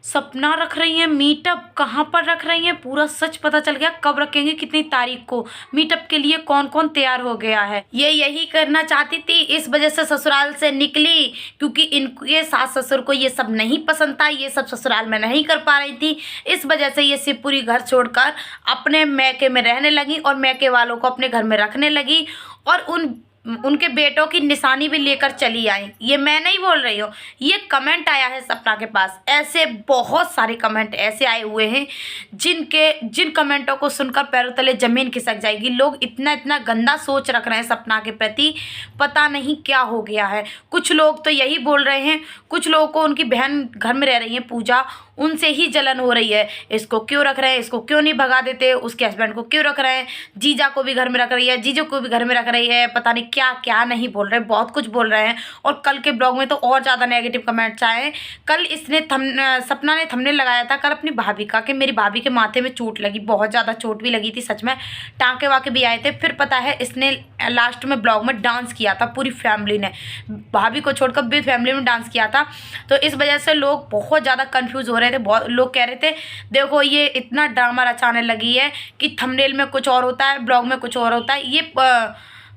सपना रख रही हैं मीटअप, कहाँ पर रख रही हैं पूरा सच पता चल गया। कब रखेंगे, कितनी तारीख को, मीटअप के लिए कौन कौन तैयार हो गया है। ये यही करना चाहती थी, इस वजह से ससुराल से निकली, क्योंकि इनके सास ससुर को ये सब नहीं पसंद था, ये सब ससुराल में नहीं कर पा रही थी। इस वजह से ये शिवपुरी घर छोड़कर अपने मैके में रहने लगी और मैके वालों को अपने घर में रखने लगी और उनके बेटों की निशानी भी लेकर चली आई। ये मैं नहीं बोल रही हूँ, ये कमेंट आया है सपना के पास। ऐसे बहुत सारे कमेंट ऐसे आए हुए हैं जिन कमेंटों को सुनकर पैरों तले ज़मीन खिसक जाएगी। लोग इतना इतना गंदा सोच रख रहे हैं सपना के प्रति, पता नहीं क्या हो गया है। कुछ लोग तो यही बोल रहे हैं, कुछ लोगों को उनकी बहन घर में रह रही है पूजा, उनसे ही जलन हो रही है। इसको क्यों रख रहे हैं, इसको क्यों नहीं भगा देते, उसके हस्बैंड को क्यों रख रहे हैं, जीजा को भी घर में रख रही है, जीजू को भी घर में रख रही है, पता नहीं क्या क्या नहीं बोल रहे, बहुत कुछ बोल रहे हैं। और कल के ब्लॉग में तो और ज़्यादा नेगेटिव कमेंट्स आए। कल इसने सपना ने थंबनेल लगाया था कल अपनी भाभी का कि मेरी भाभी के माथे में चोट लगी, बहुत ज़्यादा चोट भी लगी थी सच में, टाँके वाके भी आए थे। फिर पता है इसने लास्ट में ब्लॉग में डांस किया था, पूरी फैमिली ने, भाभी को छोड़कर भी फैमिली में डांस किया था। तो इस वजह से लोग बहुत ज़्यादा कन्फ्यूज़ हो रहे थे। बहुत लोग कह रहे थे देखो ये इतना ड्रामा रचाने लगी है कि थंबनेल में कुछ और होता है, ब्लॉग में कुछ और होता है, ये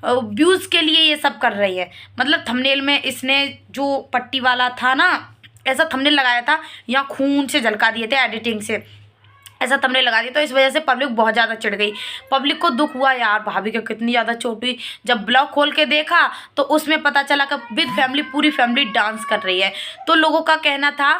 व्यूज़ के लिए ये सब कर रही है। मतलब थंबनेल में इसने जो पट्टी वाला था ना, ऐसा थंबनेल लगाया था, यहाँ खून से झलका दिए थे एडिटिंग से, ऐसा थंबनेल लगा दिया। तो इस वजह से पब्लिक बहुत ज़्यादा चिढ़ गई। पब्लिक को दुख हुआ यार, भाभी को कितनी ज़्यादा चोट हुई। जब ब्लॉग खोल के देखा तो उसमें पता चला कि विद फैमिली पूरी फैमिली डांस कर रही है। तो लोगों का कहना था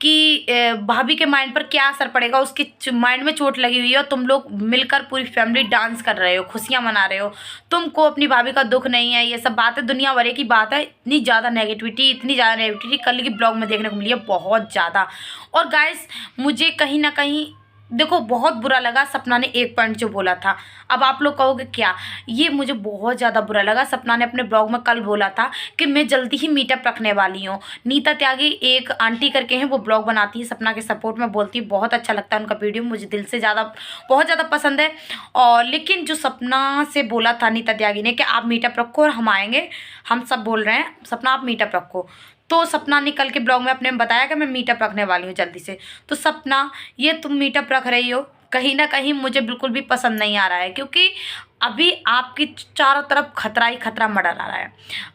कि भाभी के माइंड पर क्या असर पड़ेगा, उसके माइंड में चोट लगी हुई है और तुम लोग मिलकर पूरी फैमिली डांस कर रहे हो, खुशियाँ मना रहे हो, तुमको अपनी भाभी का दुख नहीं है। ये सब बात है, दुनिया भर की बात है। इतनी ज़्यादा नेगेटिविटी कल की ब्लॉग में देखने को मिली है, बहुत ज़्यादा। और गाइस मुझे कहीं ना कहीं देखो बहुत बुरा लगा सपना ने एक पॉइंट जो बोला था। अब आप लोग कहोगे क्या, ये मुझे बहुत ज़्यादा बुरा लगा। सपना ने अपने ब्लॉग में कल बोला था कि मैं जल्दी ही मीटअप रखने वाली हूँ। नीता त्यागी एक आंटी करके हैं, वो ब्लॉग बनाती है, सपना के सपोर्ट में बोलती है, बहुत अच्छा लगता है उनका वीडियो, मुझे दिल से ज़्यादा बहुत ज़्यादा पसंद है। और लेकिन जो सपना से बोला था नीता त्यागी ने कि आप मीटअप रखो और हम आएँगे, हम सब बोल रहे हैं सपना आप मीटअप रखो। तो सपना ने कल के ब्लॉग में अपने बताया कि मैं मीटअप रखने वाली हूँ जल्दी से। तो सपना ये तुम मीटअप रख रही हो, कहीं ना कहीं मुझे बिल्कुल भी पसंद नहीं आ रहा है, क्योंकि अभी आपकी चारों तरफ खतरा ही खतरा मंडरा रहा है।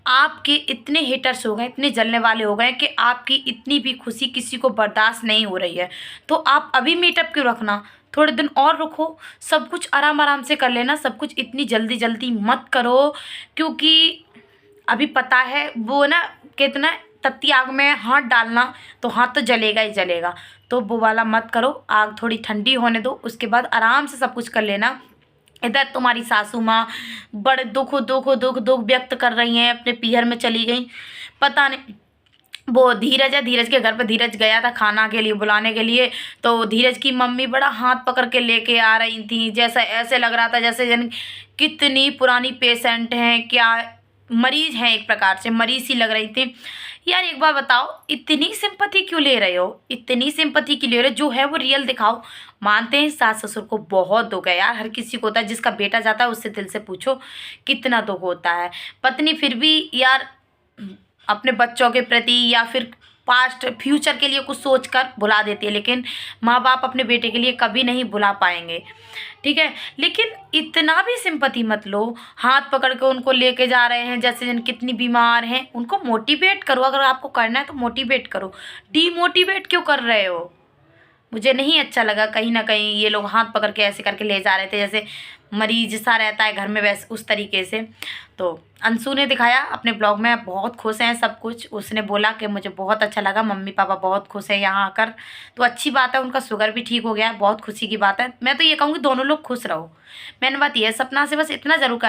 आपके इतने हेटर्स हो गए, इतने जलने वाले हो गए कि आपकी इतनी भी खुशी किसी को बर्दाश्त नहीं हो रही है। तो आप अभी मीटअप क्यों रखना, थोड़े दिन और रुको, सब कुछ आराम आराम से कर लेना, सब कुछ इतनी जल्दी जल्दी मत करो। क्योंकि अभी पता है वो ना कितना तत्ती आग में हाथ डालना तो हाथ तो जलेगा ही जलेगा। तो वो वाला मत करो, आग थोड़ी ठंडी होने दो, उसके बाद आराम से सब कुछ कर लेना। इधर तुम्हारी सासू माँ बड़े दुख व्यक्त कर रही हैं, अपने पीहर में चली गई। पता नहीं वो धीरज है, धीरज के घर पर धीरज गया था खाना के लिए बुलाने के लिए, तो धीरज की मम्मी बड़ा हाथ पकड़ के लेके आ रही थी, जैसा ऐसे लग रहा था जैसे जन कितनी पुरानी पेशेंट हैं, क्या मरीज हैं, एक प्रकार से मरीज सी लग रही थी। यार एक बार बताओ, इतनी सिंपैथी क्यों ले रहे हो, इतनी सिंपैथी क्यों ले रहे हो, जो है वो रियल दिखाओ। मानते हैं सास ससुर को बहुत दुख है यार, हर किसी को होता है, जिसका बेटा जाता है उससे दिल से पूछो कितना दुख होता है। पत्नी फिर भी यार अपने बच्चों के प्रति या फिर पास्ट फ्यूचर के लिए कुछ सोचकर भुला देती है, लेकिन माँ बाप अपने बेटे के लिए कभी नहीं भुला पाएंगे, ठीक है। लेकिन इतना भी सिंपैथी मत लो, हाथ पकड़ के उनको लेके जा रहे हैं जैसे जन कितनी बीमार हैं। उनको मोटिवेट करो, अगर आपको करना है तो मोटिवेट करो, डीमोटिवेट क्यों कर रहे हो। मुझे नहीं अच्छा लगा, कहीं ना कहीं ये लोग हाथ पकड़ के ऐसे करके ले जा रहे थे जैसे मरीज सा रहता है घर में, वैसे उस तरीके से। तो अंशु ने दिखाया अपने ब्लॉग में, बहुत खुश हैं सब कुछ। उसने बोला कि मुझे बहुत अच्छा लगा, मम्मी पापा बहुत खुश हैं यहाँ आकर, तो अच्छी बात है, उनका शुगर भी ठीक हो गया है, बहुत खुशी की बात है। मैं तो ये कहूँगी दोनों लोग खुश रहो। मैंने बात ये सपना से बस इतना ज़रूर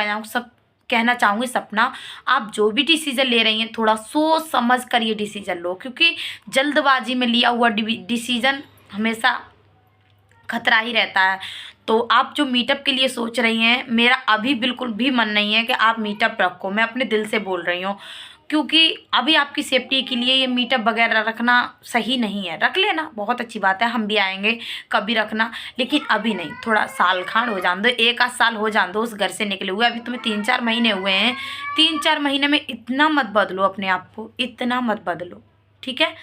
कहना चाहूँगी, सपना आप जो भी डिसीज़न ले रही हैं थोड़ा सोच समझ कर ये डिसीज़न लो, क्योंकि जल्दबाजी में लिया हुआ डिसीज़न हमेशा खतरा ही रहता है। तो आप जो मीटअप के लिए सोच रही हैं, मेरा अभी बिल्कुल भी मन नहीं है कि आप मीटअप रखो, मैं अपने दिल से बोल रही हूँ, क्योंकि अभी आपकी सेफ्टी के लिए ये मीटअप वगैरह रखना सही नहीं है। रख लेना बहुत अच्छी बात है, हम भी आएंगे कभी रखना, लेकिन अभी नहीं, थोड़ा साल खांड हो जान दो, एक आध साल हो जान दो उस घर से निकले हुए। अभी तुम्हें 3-4 महीने हुए हैं, 3-4 महीने में इतना मत बदलो अपने आप को, इतना मत बदलो, ठीक है।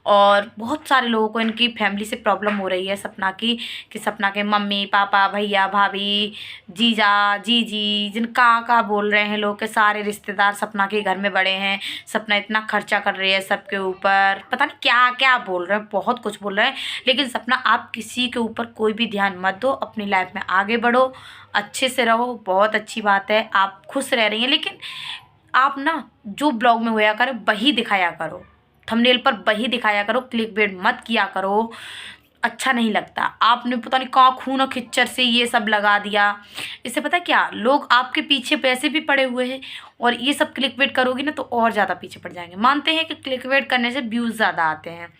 और बहुत सारे लोगों को इनकी फैमिली से प्रॉब्लम हो रही है सपना की, कि सपना के मम्मी पापा भैया भाभी जीजा जीजी जिनका का बोल रहे हैं लोग के सारे रिश्तेदार सपना के घर में बड़े हैं, सपना इतना खर्चा कर रही है सबके ऊपर, पता नहीं क्या क्या बोल रहे हैं, बहुत कुछ बोल रहे हैं। लेकिन सपना आप किसी के ऊपर कोई भी ध्यान मत दो, अपनी लाइफ में आगे बढ़ो, अच्छे से रहो, बहुत अच्छी बात है आप खुश रह रही हैं। लेकिन आप ना जो ब्लॉग में होया करो वही दिखाया करो, थंबनेल पर वही दिखाया करो, क्लिकबेट मत किया करो, अच्छा नहीं लगता। आपने पता नहीं कहाँ खून और खिच्चर से ये सब लगा दिया, इससे पता क्या लोग आपके पीछे पैसे भी पड़े हुए हैं, और ये सब क्लिकबेट करोगी ना तो और ज़्यादा पीछे पड़ जाएंगे। मानते हैं कि क्लिकबेट करने से व्यूज़ ज़्यादा आते हैं,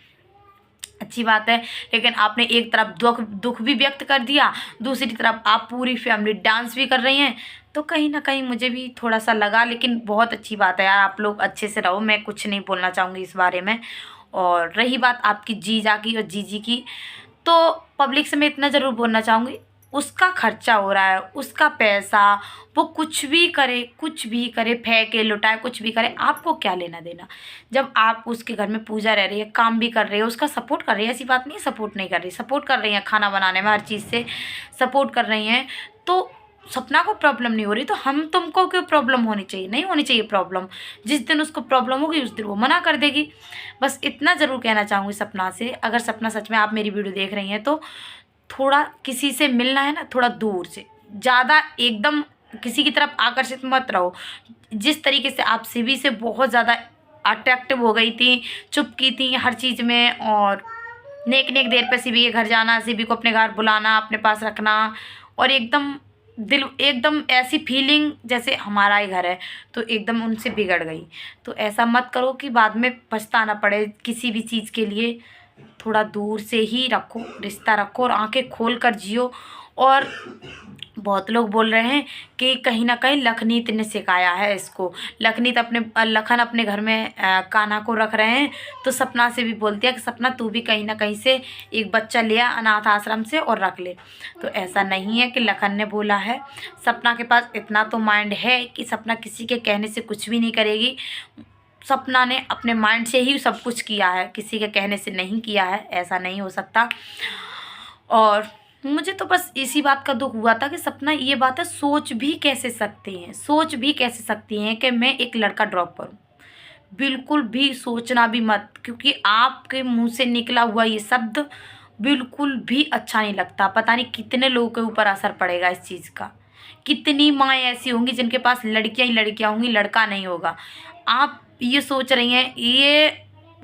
अच्छी बात है, लेकिन आपने एक तरफ दुख भी व्यक्त कर दिया, दूसरी तरफ आप पूरी फैमिली डांस भी कर रही हैं, तो कहीं ना कहीं मुझे भी थोड़ा सा लगा। लेकिन बहुत अच्छी बात है यार, आप लोग अच्छे से रहो, मैं कुछ नहीं बोलना चाहूँगी इस बारे में। और रही बात आपकी जीजा की और जीजी की, तो पब्लिक से मैं इतना ज़रूर बोलना चाहूँगी, उसका खर्चा हो रहा है, उसका पैसा, वो कुछ भी करे फेंके लुटाए कुछ भी करे, आपको क्या लेना देना। जब आप उसके घर में पूजा रह रही है, काम भी कर रही है, उसका सपोर्ट कर रही है, ऐसी बात नहीं है सपोर्ट नहीं कर रही, सपोर्ट कर रही हैं, खाना बनाने में हर चीज़ से सपोर्ट कर रही हैं, तो सपना को प्रॉब्लम नहीं हो रही, तो हम तुमको क्यों प्रॉब्लम होनी चाहिए, नहीं होनी चाहिए प्रॉब्लम। जिस दिन उसको प्रॉब्लम होगी उस दिन वो मना कर देगी। बस इतना ज़रूर कहना चाहूँगी सपना से। अगर सपना सच में आप मेरी वीडियो देख रही हैं तो थोड़ा किसी से मिलना है ना, थोड़ा दूर से, ज़्यादा एकदम किसी की तरफ आकर्षित मत रहो। जिस तरीके से आप सिबी से बहुत ज़्यादा अट्रैक्टिव हो गई थी, चुपकी थी हर चीज़ में, और नेक नेक देर पे सिबी के घर जाना, सिबी को अपने घर बुलाना, अपने पास रखना, और एकदम दिल एकदम ऐसी फीलिंग जैसे हमारा ही घर है, तो एकदम उनसे बिगड़ गई। तो ऐसा मत करो कि बाद में पछताना पड़े किसी भी चीज़ के लिए। थोड़ा दूर से ही रखो, रिश्ता रखो, और आंखें खोल कर जियो। और बहुत लोग बोल रहे हैं कि कहीं ना कहीं लखनीत ने सिखाया है इसको, लखन अपने घर में कान्हा को रख रहे हैं, तो सपना से भी बोलती है कि सपना तू भी कहीं ना कहीं से एक बच्चा लिया अनाथ आश्रम से और रख ले। तो ऐसा नहीं है कि लखन ने बोला है, सपना के पास इतना तो माइंड है कि सपना किसी के कहने से कुछ भी नहीं करेगी। सपना ने अपने माइंड से ही सब कुछ किया है, किसी के कहने से नहीं किया है, ऐसा नहीं हो सकता। और मुझे तो बस इसी बात का दुख हुआ था कि सपना ये बातें सोच भी कैसे सकती हैं कि मैं एक लड़का ड्रॉप करूं। बिल्कुल भी सोचना भी मत, क्योंकि आपके मुंह से निकला हुआ ये शब्द बिल्कुल भी अच्छा नहीं लगता। पता नहीं कितने लोगों के ऊपर असर पड़ेगा इस चीज़ का। कितनी माएँ ऐसी होंगी जिनके पास लड़कियां ही लड़कियां होंगी, लड़का नहीं होगा। आप ये सोच रही हैं, ये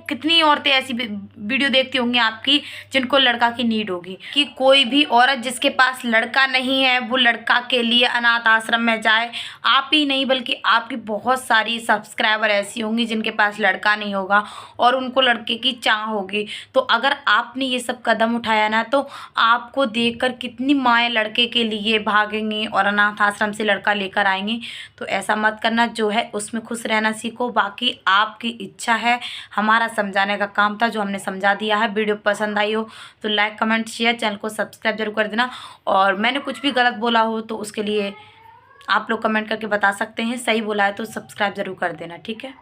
कितनी औरतें ऐसी वीडियो देखती होंगी आपकी जिनको लड़का की नीड होगी, कि कोई भी औरत जिसके पास लड़का नहीं है वो लड़का के लिए अनाथ आश्रम में जाए। आप ही नहीं बल्कि आपकी बहुत सारी सब्सक्राइबर ऐसी होंगी जिनके पास लड़का नहीं होगा और उनको लड़के की चाह होगी। तो अगर आपने ये सब कदम उठाया ना, तो आपको देखकर कितनी माएँ लड़के के लिए भागेंगी और अनाथ आश्रम से लड़का लेकर आएंगी। तो ऐसा मत करना, जो है उसमें खुश रहना सीखो। बाकी आपकी इच्छा है, हमारा समझाने का काम था जो हमने समझा दिया है। वीडियो पसंद आई हो तो लाइक कमेंट शेयर, चैनल को सब्सक्राइब जरूर कर देना। और मैंने कुछ भी गलत बोला हो तो उसके लिए आप लोग कमेंट करके बता सकते हैं, सही बोला है तो सब्सक्राइब जरूर कर देना, ठीक है।